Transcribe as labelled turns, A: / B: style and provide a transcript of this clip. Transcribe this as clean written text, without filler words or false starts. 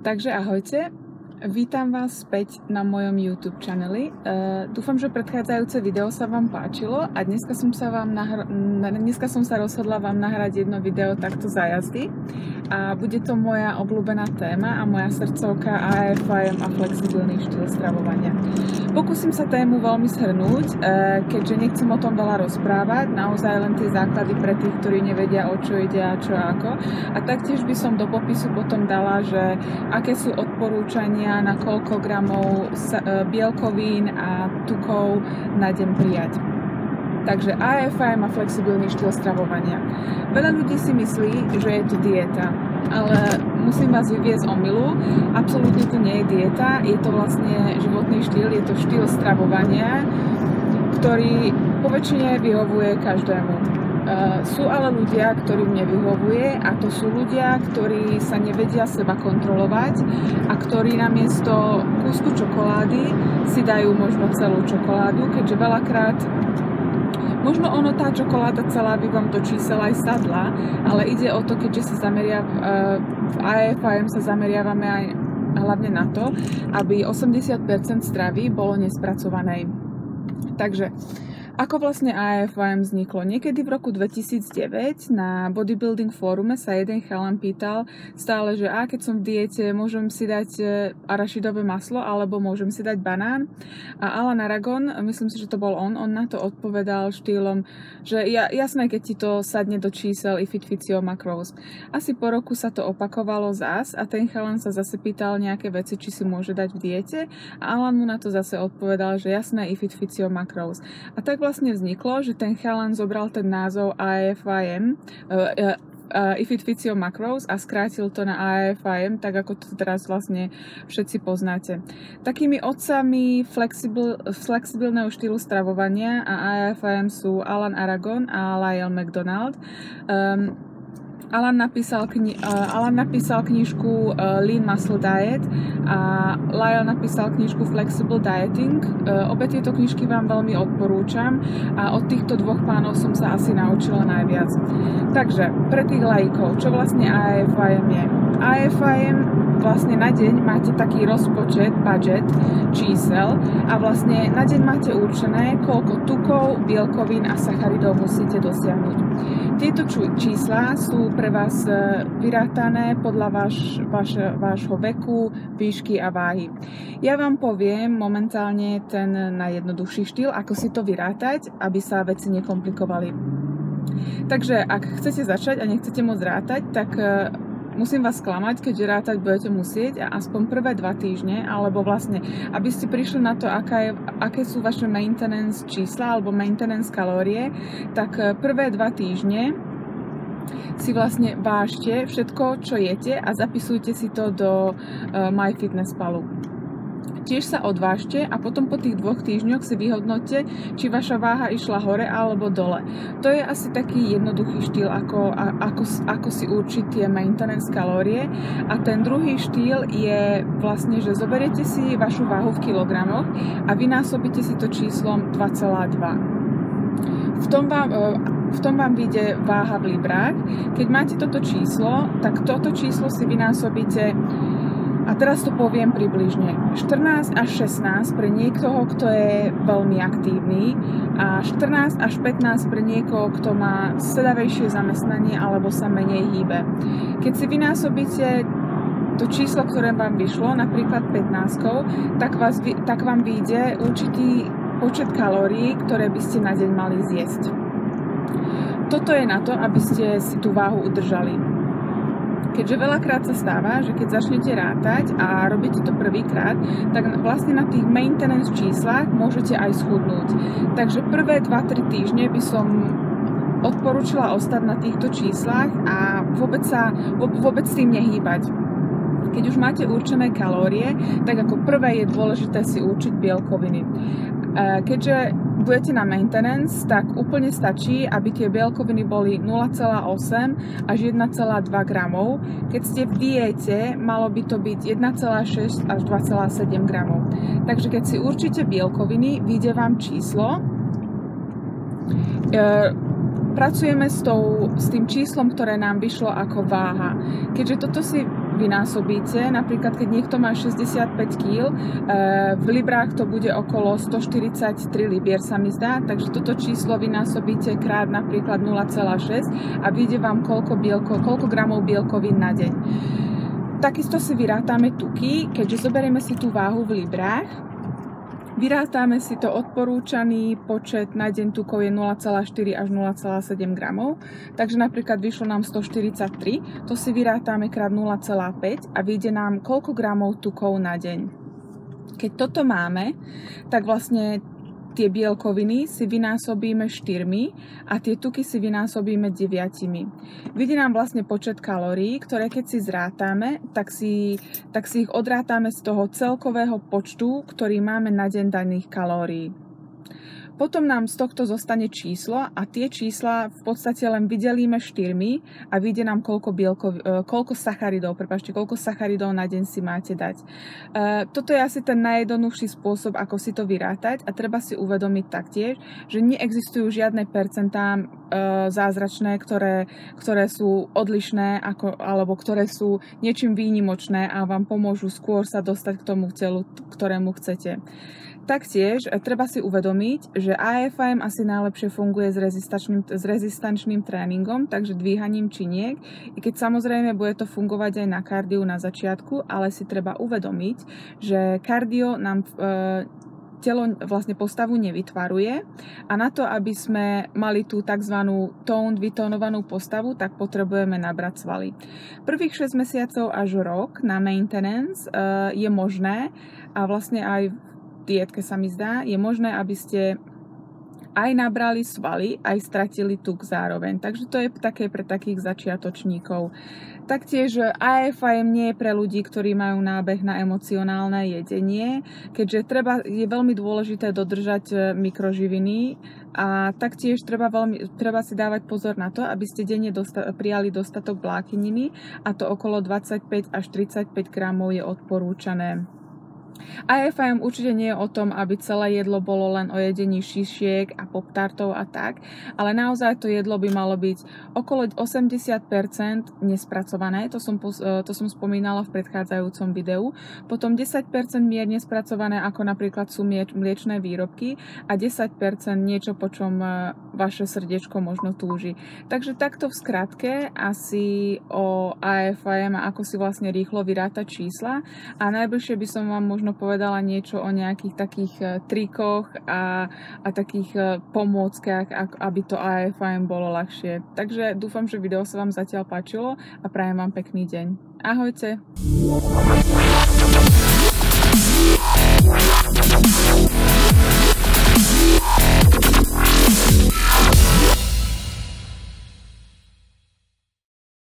A: Takže ahojte, vítam vás späť na mojom YouTube channeli. Dúfam, že predchádzajúce video sa vám páčilo a dneska som sa rozhodla vám nahrať jedno video takto za jazdy. A bude to moja obľúbená téma a moja srdcovka AFIM a flexibilný štýl stravovania. Pokúsim sa tému veľmi shrnúť, keďže nechcem o tom veľa rozprávať, naozaj len tie základy pre tých, ktorí nevedia, o čo ide a čo ako. A taktiež by som do popisu potom dala, že aké sú odporúčania, na koľko gramov bielkovín a tukov na deň prijať. Takže AFIM a flexibilný štýl stravovania. Veľa ľudí si myslí, že je to dieta, ale musím vás vyviesť omylu. Absolútne to nie je dieta, je to vlastne životný štýl, je to štýl stravovania, ktorý poväčšine vyhovuje každému. Sú ale ľudia, ktorým nevyhovuje, a to sú ľudia, ktorí sa nevedia seba kontrolovať a ktorí namiesto kúsku čokolády si dajú možno celú čokoládu, keďže veľakrát možno tá čokoláda celá by vám do čísel aj sadla, ale ide o to, keďže sa v AFIM sa zameriavame aj hlavne na to, aby 80% stravy bolo nespracovanej. Takže ako vlastne AFIM vzniklo? Niekedy v roku 2009 na bodybuilding fórume sa jeden chalan pýtal stále, že keď som v diete, môžem si dať arašidové maslo alebo môžem si dať banán? A Alan Aragon, myslím si, že to bol on na to odpovedal štýlom, že jasné, keď ti to sadne do čísel if it fits your macros. Asi po roku sa to opakovalo zás a ten chalan sa zase pýtal nejaké veci, či si môže dať v diete, a Alan mu na to zase odpovedal, že jasné, if it fits your macros. A tak vlastne vzniklo, že ten chalan zobral ten názov AFIM, if it fits your macros, a skrátil to na AFIM, tak ako to teraz vlastne všetci poznáte. Takými otcami flexibilného štýlu stravovania a AFIM sú Alan Aragon a Lyle McDonald. Alan napísal knižku Lean Muscle Diet a Lyle napísal knižku Flexible Dieting. Obe tieto knižky vám veľmi odporúčam a od týchto dvoch pánov som sa asi naučila najviac. Takže pre tých laikov, čo vlastne AFIM je? AFIM vlastne na deň máte taký rozpočet, budget, čísel a vlastne na deň máte určené, koľko tukov, bielkovín a sacharidov musíte dosiahnuť. Tieto čísla sú pre vás vyrátané podľa vášho veku, výšky a váhy. Ja vám poviem momentálne ten najjednoduchší štýl, ako si to vyrátať, aby sa veci nekomplikovali. Takže ak chcete začať a nechcete môcť rátať, tak musím vás sklamať, keďže rátať budete musieť a aspoň prvé 2 týždne, alebo vlastne, aby ste prišli na to, aké sú vaše maintenance čísla alebo maintenance kalórie, tak prvé 2 týždne si vlastne vážte všetko, čo jete a zapisujte si to do MyFitnessPalu. Tiež sa odvážte a potom po tých 2 týždňoch si vyhodnoťte, či vaša váha išla hore alebo dole. To je asi taký jednoduchý štýl, ako si určiť tie maintenance kalórie. A ten druhý štýl je vlastne, že zoberiete si vašu váhu v kilogramoch a vynásobíte si to číslom 2,2. V tom vám vyjde váha v librách. Keď máte toto číslo, tak toto číslo si vynásobíte, a teraz to poviem približne, 14 až 16 pre niekoho, kto je veľmi aktívny, a 14 až 15 pre niekoho, kto má sedavejšie zamestnanie alebo sa menej hýbe. Keď si vynásobíte to číslo, ktoré vám vyšlo, napríklad 15, tak vám vyjde určitý počet kalórií, ktoré by ste na deň mali zjesť. Toto je na to, aby ste si tú váhu udržali. Keďže veľakrát sa stáva, že keď začnete rátať a robíte to prvýkrát, tak vlastne na tých maintenance číslach môžete aj schudnúť. Takže prvé 2-3 týždne by som odporúčila ostať na týchto číslach a vôbec s tým nehýbať. Keď už máte určené kalórie, tak ako prvé je dôležité si určiť bielkoviny. Keďže budete na maintenance, tak úplne stačí, aby tie bielkoviny boli 0,8 až 1,2 gramov. Keď ste v diete, malo by to byť 1,6 až 2,7 gramov. Takže keď si určíte bielkoviny, vyjde vám číslo. Pracujeme s tým číslom, ktoré nám vyšlo ako váha. Keďže toto si vynásobíte, napríklad keď niekto má 65 kg, v librách to bude okolo 143 libier sa mi zdá, takže toto číslo vynásobíte krát napríklad 0,6 a vyjde vám koľko gramov bielkovín na deň. Takisto si vyrátame tuky, keďže zoberieme si tú váhu v librách. Vyrátame si to, odporúčaný počet na deň tukov je 0,4 až 0,7 gramov, takže napríklad vyšlo nám 143, to si vyrátame krát 0,5 a vyjde nám koľko gramov tukov na deň. Keď toto máme, tak vlastne tie bielkoviny si vynásobíme 4 a tie tuky si vynásobíme 9. Vyjde nám vlastne počet kalórií, ktoré keď si zrátame, tak si ich odrátame z toho celkového počtu, ktorý máme na deň daných kalórií. Potom nám z tohto zostane číslo a tie čísla v podstate len vydelíme 4 a vyjde nám koľko sacharidov na deň si máte dať. Toto je asi ten najjednoduchší spôsob, ako si to vyrátať a treba si uvedomiť taktiež, že neexistujú žiadne percentá zázračné, ktoré sú odlišné alebo ktoré sú niečím výnimočné a vám pomôžu skôr sa dostať k tomu cieľu, ktorému chcete. Taktiež treba si uvedomiť, že AFIM asi najlepšie funguje s rezistančným tréningom, takže dvíhaním činiek, i keď samozrejme bude to fungovať aj na kardiu na začiatku, ale si treba uvedomiť, že kardio nám telo vlastne postavu nevytvaruje a na to, aby sme mali tú tzv. Vytónovanú postavu, tak potrebujeme nabrať svaly. Prvých 6 mesiacov až rok na maintenance je možné a vlastne aj dietke sa mi zdá, je možné, aby ste aj nabrali svaly, aj stratili tuk zároveň. Takže to je také pre takých začiatočníkov. Taktiež AFIM nie je pre ľudí, ktorí majú nábeh na emocionálne jedenie, keďže je veľmi dôležité dodržať mikroživiny a taktiež treba si dávať pozor na to, aby ste denne prijali dostatok vlákniny a to okolo 25 až 35 gramov je odporúčané. AFIM určite nie je o tom, aby celé jedlo bolo len o jedení šišiek a poptartov a tak, ale naozaj to jedlo by malo byť okolo 80% nespracované, to som spomínala v predchádzajúcom videu, potom 10% mierne spracované, ako napríklad sú mliečné výrobky a 10% niečo, po čom vaše srdiečko možno túži. Takže takto v skratke asi o AFIM a ako si vlastne rýchlo vyrátať čísla a najbližšie by som vám možno povedala niečo o nejakých takých trikoch a takých pomôckach, aby to AFIM bolo ľahšie. Takže dúfam, že video sa vám zatiaľ páčilo a prajem vám pekný deň. Ahojte!